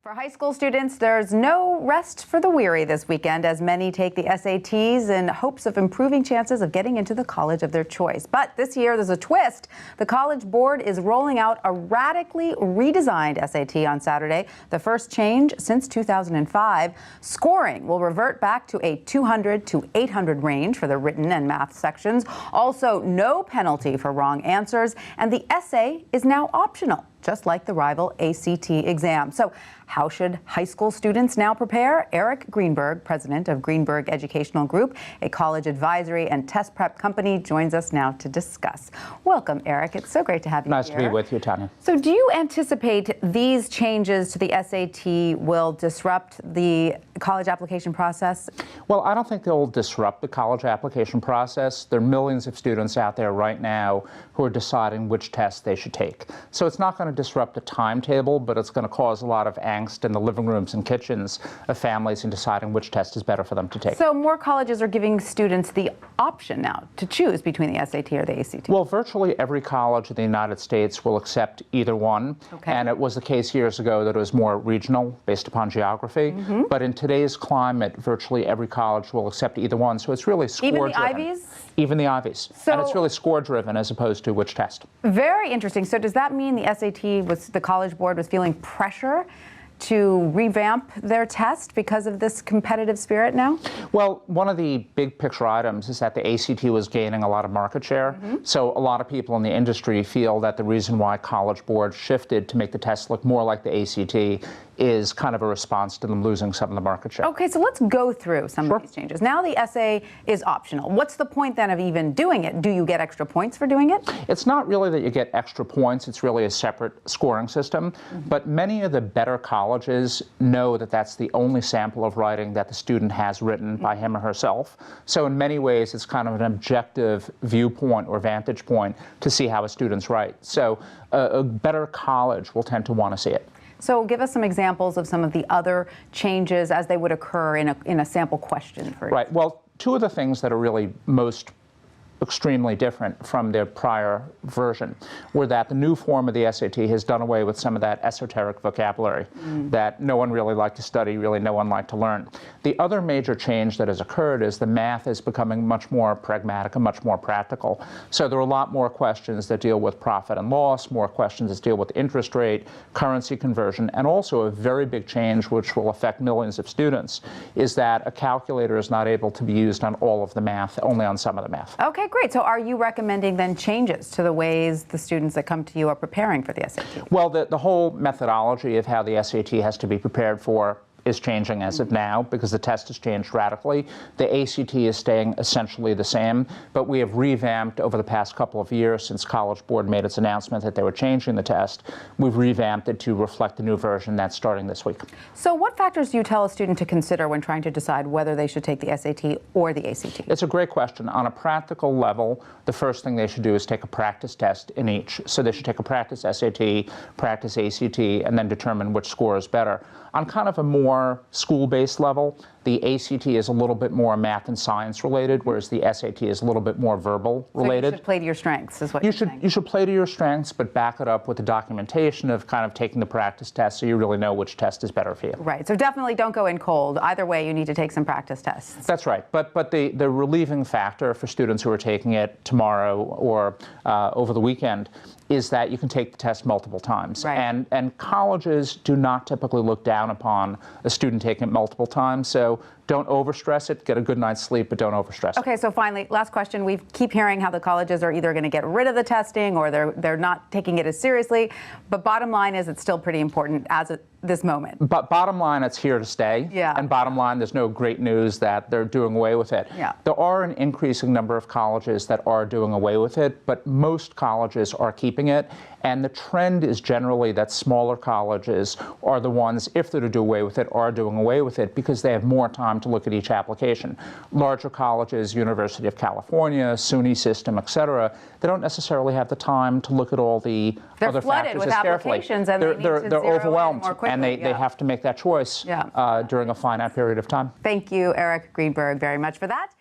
For high school students, there's no rest for the weary this weekend as many take the SATs in hopes of improving chances of getting into the college of their choice. But this year, there's a twist. The College Board is rolling out a radically redesigned SAT on Saturday, the first change since 2005. Scoring will revert back to a 200 to 800 range for the written and math sections. Also, no penalty for wrong answers, and the essay is now optional, just like the rival ACT exam. So how should high school students now prepare? Eric Greenberg, president of Greenberg Educational Group, a college advisory and test prep company, joins us now to discuss. Welcome, Eric. It's so great to have you Nice here. to be with you, Tanya. So do you anticipate these changes to the SAT will disrupt the college application process? Well, I don't think they'll disrupt the college application process. There are millions of students out there right now who are deciding which test they should take. So it's not going to disrupt the timetable, but it's going to cause a lot of angst in the living rooms and kitchens of families in deciding which test is better for them to take. So more colleges are giving students the option now to choose between the SAT or the ACT. Well, virtually every college in the United States will accept either one. Okay. And it was the case years ago that it was more regional, based upon geography. But in today's climate, virtually every college will accept either one. So it's really score-driven. Even the Ivies? Even the Ivies. So, and it's really score-driven as opposed to which test. Very interesting. So does that mean the SAT the College Board was feeling pressure to revamp their test because of this competitive spirit now? Well, one of the big picture items is that the ACT was gaining a lot of market share. So a lot of people in the industry feel that the reason why College Board shifted to make the test look more like the ACT is kind of a response to them losing some of the market share. Okay, so let's go through some of these changes. Now the essay is optional. What's the point then of even doing it? Do you get extra points for doing it? It's not really that you get extra points. It's really a separate scoring system. But many of the better colleges know that that's the only sample of writing that the student has written by him or herself. So in many ways, it's kind of an objective viewpoint or vantage point to see how a student's write. So a better college will tend to want to see it. So give us some examples of some of the other changes as they would occur in a sample question. Right. Well, two of the things that are really most extremely different from their prior version were that the new form of the SAT has done away with some of that esoteric vocabulary that no one really liked to study, really no one liked to learn. The other major change that has occurred is the math is becoming much more pragmatic and much more practical. So there are a lot more questions that deal with profit and loss, more questions that deal with interest rate, currency conversion, and also a very big change which will affect millions of students is that a calculator is not able to be used on all of the math, only on some of the math. Okay, great. So are you recommending then changes to the ways the students that come to you are preparing for the SAT? Well, the whole methodology of how the SAT has to be prepared for is changing as of now because the test has changed radically. The ACT is staying essentially the same, but we have revamped over the past couple of years since College Board made its announcement that they were changing the test. We've revamped it to reflect the new version that's starting this week. So what factors do you tell a student to consider when trying to decide whether they should take the SAT or the ACT? It's a great question. On a practical level, the first thing they should do is take a practice test in each. So they should take a practice SAT, practice ACT, and then determine which score is better. On kind of a more school-based level, the ACT is a little bit more math and science related, whereas the SAT is a little bit more verbal related. So you should play to your strengths, is what you're saying. You should play to your strengths, but back it up with the documentation of kind of taking the practice test so you really know which test is better for you. Right. So definitely don't go in cold. Either way, you need to take some practice tests. That's right. But the relieving factor for students who are taking it tomorrow or over the weekend is that you can take the test multiple times. Right. And colleges do not typically look down upon a student taking it multiple times. So don't overstress it. Get a good night's sleep, but don't overstress it. Okay, so finally, last question. We keep hearing how the colleges are either going to get rid of the testing or they're not taking it as seriously. But bottom line is it's still pretty important as of this moment. But bottom line, it's here to stay. Yeah. And bottom line, there's no great news that they're doing away with it. Yeah. There are an increasing number of colleges that are doing away with it, but most colleges are keeping it. And the trend is generally that smaller colleges are the ones, if they're to do away with it, are doing away with it because they have more time to look at each application. Larger colleges, University of California, SUNY system, et cetera, they don't necessarily have the time to look at all the other factors as carefully. They're overwhelmed, and they have to make that choice during a finite period of time. Thank you, Eric Greenberg, very much for that.